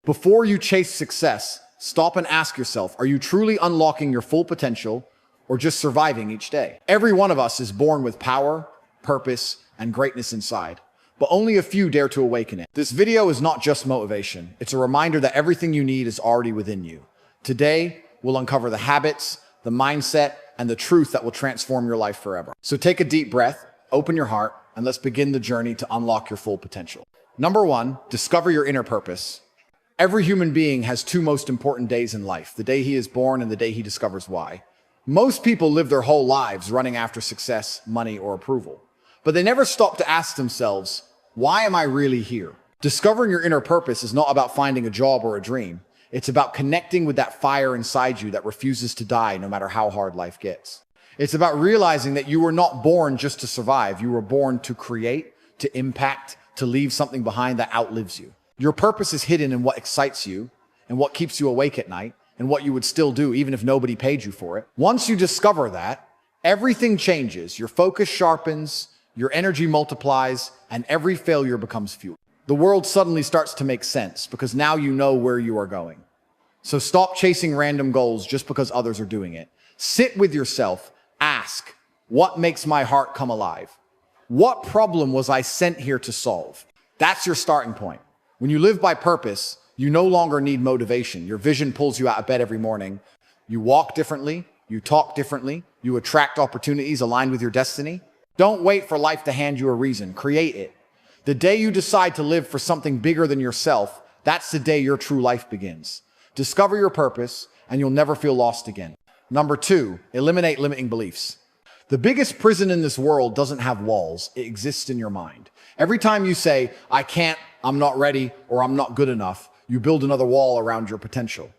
Before you chase success, stop and ask yourself, are you truly unlocking your full potential or just surviving each day? Every one of us is born with power, purpose, and greatness inside, but only a few dare to awaken it. This video is not just motivation. It's a reminder that everything you need is already within you. Today, we'll uncover the habits, the mindset, and the truth that will transform your life forever. So take a deep breath, open your heart, and let's begin the journey to unlock your full potential. Number one, discover your inner purpose. Every human being has two most important days in life, the day he is born and the day he discovers why. Most people live their whole lives running after success, money, or approval. But they never stop to ask themselves, why am I really here? Discovering your inner purpose is not about finding a job or a dream. It's about connecting with that fire inside you that refuses to die no matter how hard life gets. It's about realizing that you were not born just to survive. You were born to create, to impact, to leave something behind that outlives you. Your purpose is hidden in what excites you and what keeps you awake at night and what you would still do even if nobody paid you for it. Once you discover that, everything changes. Your focus sharpens, your energy multiplies, and every failure becomes fuel. The world suddenly starts to make sense because now you know where you are going. So stop chasing random goals just because others are doing it. Sit with yourself. Ask, what makes my heart come alive? What problem was I sent here to solve? That's your starting point. When you live by purpose, you no longer need motivation. Your vision pulls you out of bed every morning. You walk differently. You talk differently. You attract opportunities aligned with your destiny. Don't wait for life to hand you a reason. Create it. The day you decide to live for something bigger than yourself, that's the day your true life begins. Discover your purpose, and you'll never feel lost again. Number two, eliminate limiting beliefs. The biggest prison in this world doesn't have walls. It exists in your mind. Every time you say, I can't, I'm not ready, or I'm not good enough, you build another wall around your potential.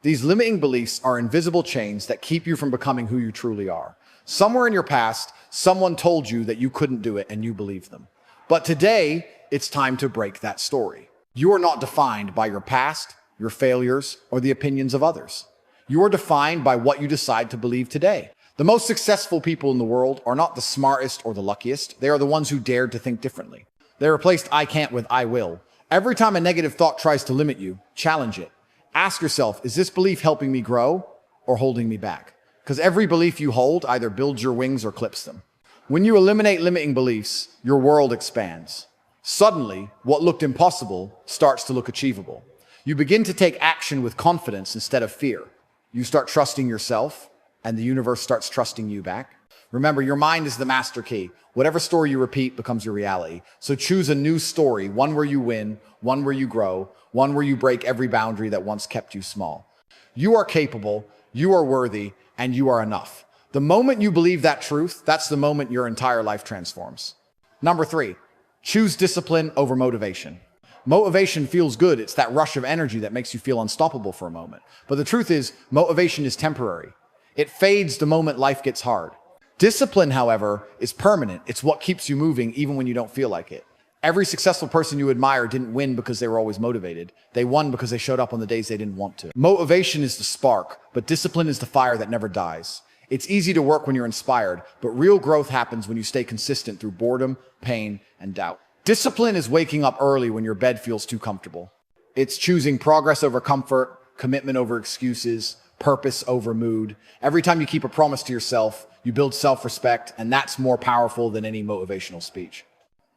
These limiting beliefs are invisible chains that keep you from becoming who you truly are. Somewhere in your past, someone told you that you couldn't do it and you believed them. But today, it's time to break that story. You are not defined by your past, your failures, or the opinions of others. You are defined by what you decide to believe today. The most successful people in the world are not the smartest or the luckiest. They are the ones who dared to think differently. They replaced I can't with I will. Every time a negative thought tries to limit you, challenge it. Ask yourself, is this belief helping me grow or holding me back? Because every belief you hold either builds your wings or clips them. When you eliminate limiting beliefs, your world expands. Suddenly, what looked impossible starts to look achievable. You begin to take action with confidence instead of fear. You start trusting yourself, and the universe starts trusting you back. Remember, your mind is the master key. Whatever story you repeat becomes your reality. So choose a new story, one where you win, one where you grow, one where you break every boundary that once kept you small. You are capable, you are worthy, and you are enough. The moment you believe that truth, that's the moment your entire life transforms. Number three, choose discipline over motivation. Motivation feels good. It's that rush of energy that makes you feel unstoppable for a moment. But the truth is, motivation is temporary. It fades the moment life gets hard. Discipline, however, is permanent. It's what keeps you moving even when you don't feel like it. Every successful person you admire didn't win because they were always motivated. They won because they showed up on the days they didn't want to. Motivation is the spark, but discipline is the fire that never dies. It's easy to work when you're inspired, but real growth happens when you stay consistent through boredom, pain, and doubt. Discipline is waking up early when your bed feels too comfortable. It's choosing progress over comfort, commitment over excuses, purpose over mood. Every time you keep a promise to yourself, you build self-respect, and that's more powerful than any motivational speech.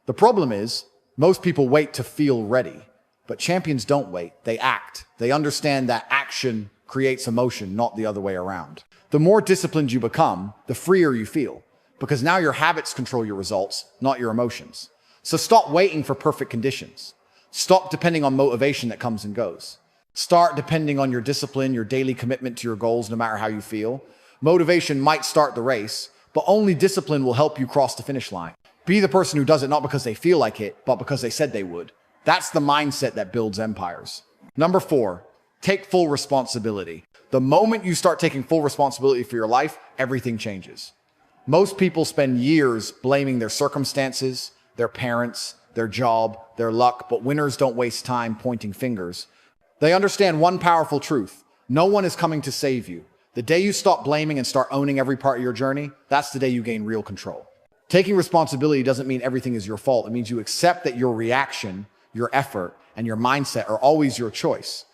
The problem is, most people wait to feel ready, but champions don't wait, they act. They understand that action creates emotion, not the other way around. The more disciplined you become, the freer you feel, because now your habits control your results, not your emotions. So stop waiting for perfect conditions. Stop depending on motivation that comes and goes. Start depending on your discipline, your daily commitment to your goals, no matter how you feel. Motivation might start the race, but only discipline will help you cross the finish line. Be the person who does it not because they feel like it, but because they said they would. That's the mindset that builds empires. Number four, take full responsibility. The moment you start taking full responsibility for your life, everything changes. Most people spend years blaming their circumstances, their parents, their job, their luck, but winners don't waste time pointing fingers. They understand one powerful truth. No one is coming to save you. The day you stop blaming and start owning every part of your journey, that's the day you gain real control. Taking responsibility doesn't mean everything is your fault. It means you accept that your reaction, your effort, and your mindset are always your choice.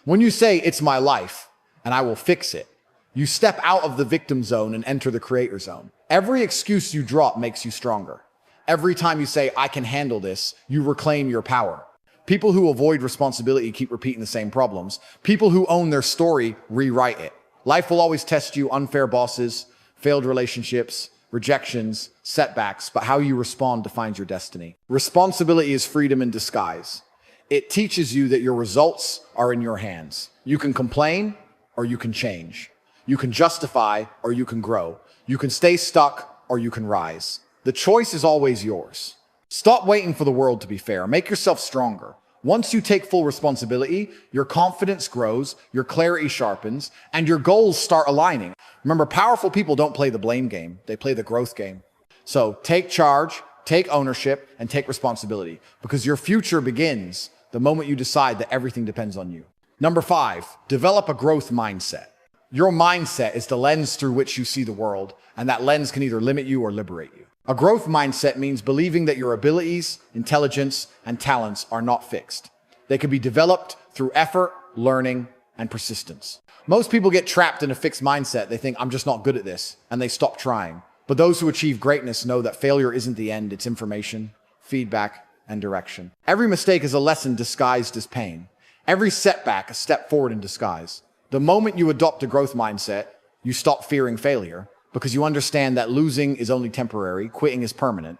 When you say, "It's my life, and I will fix it," you step out of the victim zone and enter the creator zone. Every excuse you drop makes you stronger. Every time you say, "I can handle this," you reclaim your power. People who avoid responsibility keep repeating the same problems. People who own their story rewrite it. Life will always test you: unfair bosses, failed relationships, rejections, setbacks, but how you respond defines your destiny. Responsibility is freedom in disguise. It teaches you that your results are in your hands. You can complain or you can change. You can justify or you can grow. You can stay stuck or you can rise. The choice is always yours. Stop waiting for the world to be fair. Make yourself stronger. Once you take full responsibility, your confidence grows, your clarity sharpens, and your goals start aligning. Remember, powerful people don't play the blame game. They play the growth game. So take charge, take ownership, and take responsibility, because your future begins the moment you decide that everything depends on you. Number 5, develop a growth mindset. Your mindset is the lens through which you see the world, and that lens can either limit you or liberate you. A growth mindset means believing that your abilities, intelligence, and talents are not fixed. They can be developed through effort, learning, and persistence. Most people get trapped in a fixed mindset. They think, "I'm just not good at this," and they stop trying. But those who achieve greatness know that failure isn't the end, it's information, feedback, and direction. Every mistake is a lesson disguised as pain. Every setback a step forward in disguise. The moment you adopt a growth mindset, you stop fearing failure, because you understand that losing is only temporary, quitting is permanent.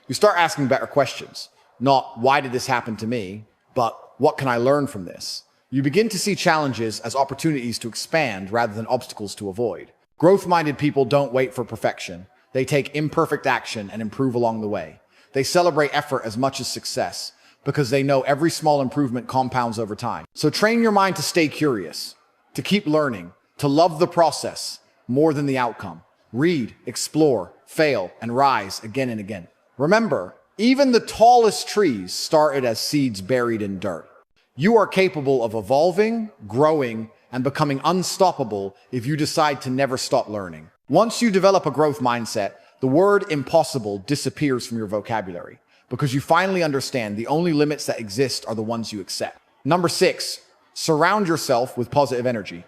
You start asking better questions. Not, "Why did this happen to me?" but, "What can I learn from this?" You begin to see challenges as opportunities to expand rather than obstacles to avoid. Growth-minded people don't wait for perfection. They take imperfect action and improve along the way. They celebrate effort as much as success, because they know every small improvement compounds over time. So train your mind to stay curious, to keep learning, to love the process more than the outcome. Read, explore, fail, and rise again and again. Remember, even the tallest trees started as seeds buried in dirt. You are capable of evolving, growing, and becoming unstoppable if you decide to never stop learning. Once you develop a growth mindset, the word impossible disappears from your vocabulary, because you finally understand the only limits that exist are the ones you accept. Number 6, surround yourself with positive energy.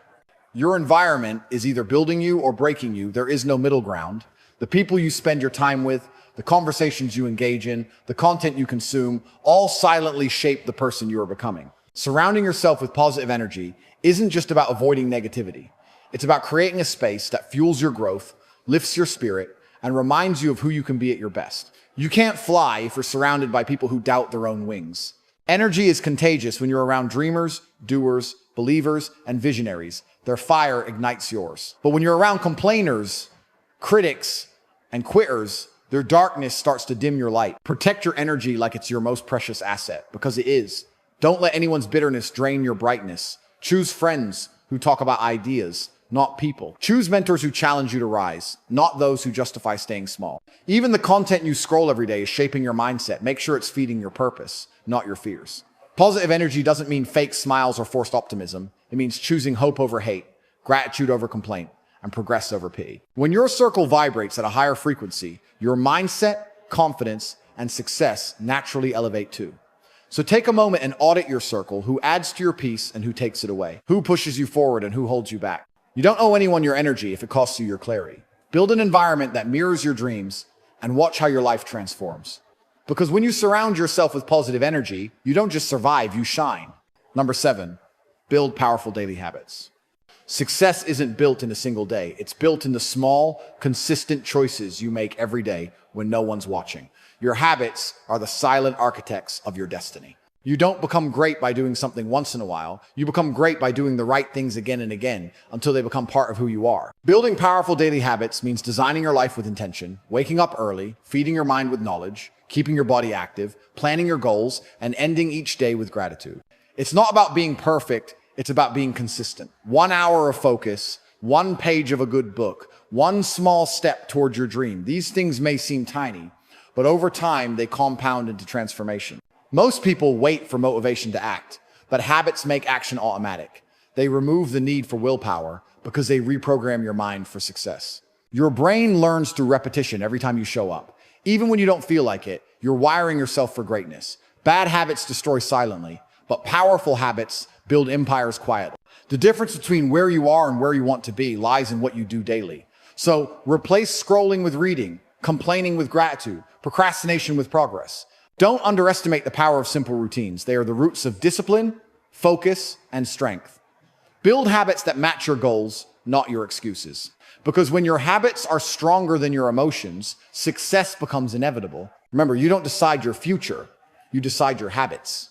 Your environment is either building you or breaking you. There is no middle ground. The people you spend your time with, the conversations you engage in, the content you consume, all silently shape the person you are becoming. Surrounding yourself with positive energy isn't just about avoiding negativity. It's about creating a space that fuels your growth, lifts your spirit, and reminds you of who you can be at your best. You can't fly if you're surrounded by people who doubt their own wings. Energy is contagious when you're around dreamers, doers, believers, and visionaries. Their fire ignites yours. But when you're around complainers, critics, and quitters, their darkness starts to dim your light. Protect your energy like it's your most precious asset, because it is. Don't let anyone's bitterness drain your brightness. Choose friends who talk about ideas, not people. Choose mentors who challenge you to rise, not those who justify staying small. Even the content you scroll every day is shaping your mindset. Make sure it's feeding your purpose, not your fears. Positive energy doesn't mean fake smiles or forced optimism. It means choosing hope over hate, gratitude over complaint, and progress over pity. When your circle vibrates at a higher frequency, your mindset, confidence, and success naturally elevate too. So take a moment and audit your circle: who adds to your peace and who takes it away, who pushes you forward and who holds you back. You don't owe anyone your energy if it costs you your clarity. Build an environment that mirrors your dreams and watch how your life transforms. Because when you surround yourself with positive energy, you don't just survive, you shine. Number 7, build powerful daily habits. Success isn't built in a single day. It's built in the small, consistent choices you make every day when no one's watching. Your habits are the silent architects of your destiny. You don't become great by doing something once in a while. You become great by doing the right things again and again until they become part of who you are. Building powerful daily habits means designing your life with intention, waking up early, feeding your mind with knowledge, keeping your body active, planning your goals, and ending each day with gratitude. It's not about being perfect. It's about being consistent. 1 hour of focus, 1 page of a good book, 1 small step towards your dream. These things may seem tiny, but over time they compound into transformation. Most people wait for motivation to act, but habits make action automatic. They remove the need for willpower because they reprogram your mind for success. Your brain learns through repetition every time you show up. Even when you don't feel like it, you're wiring yourself for greatness. Bad habits destroy silently, but powerful habits build empires quietly. The difference between where you are and where you want to be lies in what you do daily. So replace scrolling with reading, complaining with gratitude, procrastination with progress. Don't underestimate the power of simple routines. They are the roots of discipline, focus, and strength. Build habits that match your goals, not your excuses. Because when your habits are stronger than your emotions, success becomes inevitable. Remember, you don't decide your future, you decide your habits.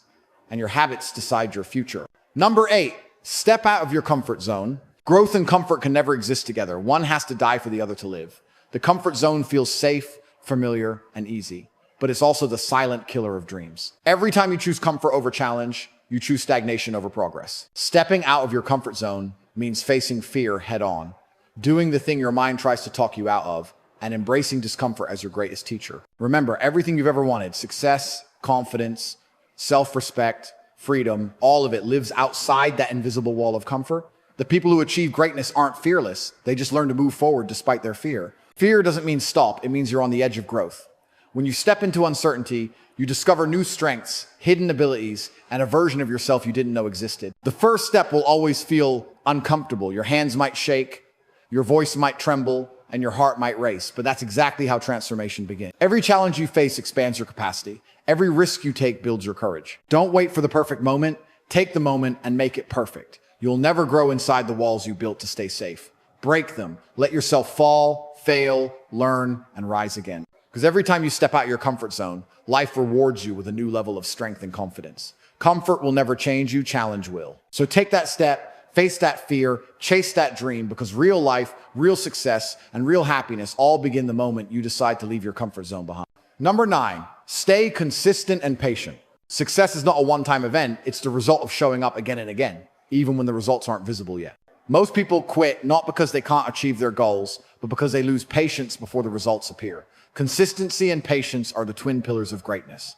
And your habits decide your future. Number 8, step out of your comfort zone. Growth and comfort can never exist together. One has to die for the other to live. The comfort zone feels safe, familiar, and easy, but it's also the silent killer of dreams. Every time you choose comfort over challenge, you choose stagnation over progress. Stepping out of your comfort zone means facing fear head on, doing the thing your mind tries to talk you out of, and embracing discomfort as your greatest teacher. Remember, everything you've ever wanted, success, confidence, self-respect, freedom, all of it lives outside that invisible wall of comfort. The people who achieve greatness aren't fearless. They just learn to move forward despite their fear. Fear doesn't mean stop. It means you're on the edge of growth. When you step into uncertainty, you discover new strengths, hidden abilities, and a version of yourself you didn't know existed. The first step will always feel uncomfortable. Your hands might shake, your voice might tremble, and your heart might race, but that's exactly how transformation begins. Every challenge you face expands your capacity. Every risk you take builds your courage. Don't wait for the perfect moment. Take the moment and make it perfect. You'll never grow inside the walls you built to stay safe. Break them. Let yourself fall, fail, learn, and rise again. Because every time you step out your comfort zone, life rewards you with a new level of strength and confidence. Comfort will never change you, challenge will. So take that step, face that fear, chase that dream, because real life, real success, and real happiness all begin the moment you decide to leave your comfort zone behind. Number 9, stay consistent and patient. Success is not a one-time event, it's the result of showing up again and again, even when the results aren't visible yet. Most people quit not because they can't achieve their goals, but because they lose patience before the results appear. Consistency and patience are the twin pillars of greatness.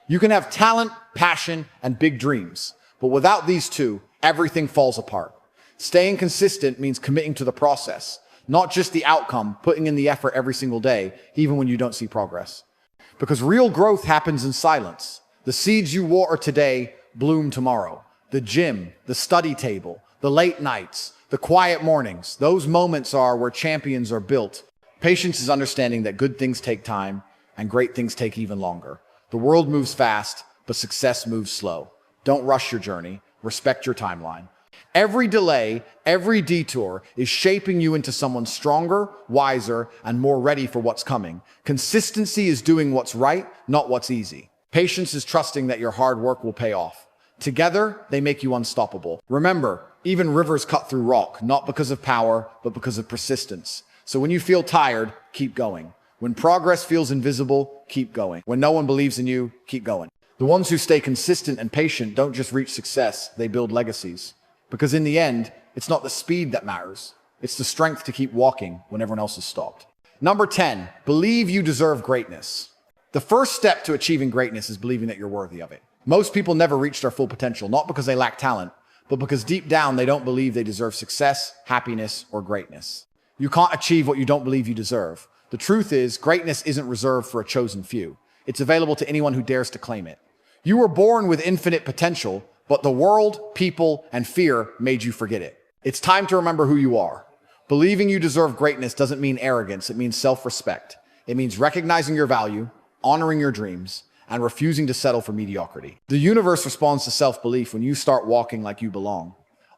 You can have talent, passion, and big dreams, but without these two, everything falls apart. Staying consistent means committing to the process, not just the outcome, putting in the effort every single day, even when you don't see progress. Because real growth happens in silence. The seeds you water today bloom tomorrow. The gym, the study table, the late nights, the quiet mornings, those moments are where champions are built. Patience is understanding that good things take time and great things take even longer. The world moves fast, but success moves slow. Don't rush your journey. Respect your timeline. Every delay, every detour is shaping you into someone stronger, wiser, and more ready for what's coming. Consistency is doing what's right, not what's easy. Patience is trusting that your hard work will pay off. Together, they make you unstoppable. Remember, even rivers cut through rock, not because of power, but because of persistence. So when you feel tired, keep going. When progress feels invisible, keep going. When no one believes in you, keep going. The ones who stay consistent and patient don't just reach success, they build legacies. Because in the end, it's not the speed that matters. It's the strength to keep walking when everyone else has stopped. Number 10, believe you deserve greatness. The first step to achieving greatness is believing that you're worthy of it. Most people never reach their full potential, not because they lack talent, but because deep down they don't believe they deserve success, happiness, or greatness. You can't achieve what you don't believe you deserve. The truth is, greatness isn't reserved for a chosen few. It's available to anyone who dares to claim it. You were born with infinite potential, but the world, people, and fear made you forget it. It's time to remember who you are. Believing you deserve greatness doesn't mean arrogance, it means self-respect. It means recognizing your value, honoring your dreams, and refusing to settle for mediocrity. The universe responds to self-belief when you start walking like you belong.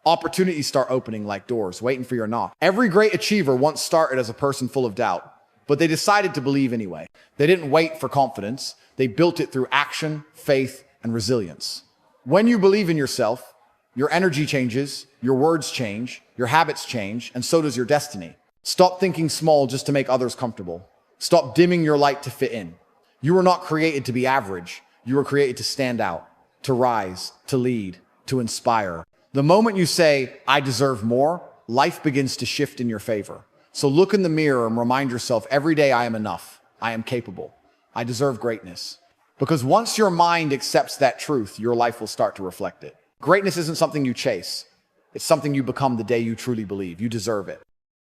Opportunities start opening like doors, waiting for your knock. Every great achiever once started as a person full of doubt, but they decided to believe anyway. They didn't wait for confidence. They built it through action, faith, and resilience. When you believe in yourself, your energy changes, your words change, your habits change, and so does your destiny. Stop thinking small just to make others comfortable. Stop dimming your light to fit in. You were not created to be average. You were created to stand out, to rise, to lead, to inspire. The moment you say, I deserve more, life begins to shift in your favor. So look in the mirror and remind yourself every day, I am enough. I am capable. I deserve greatness. Because once your mind accepts that truth, your life will start to reflect it. Greatness isn't something you chase. It's something you become the day you truly believe. You deserve it.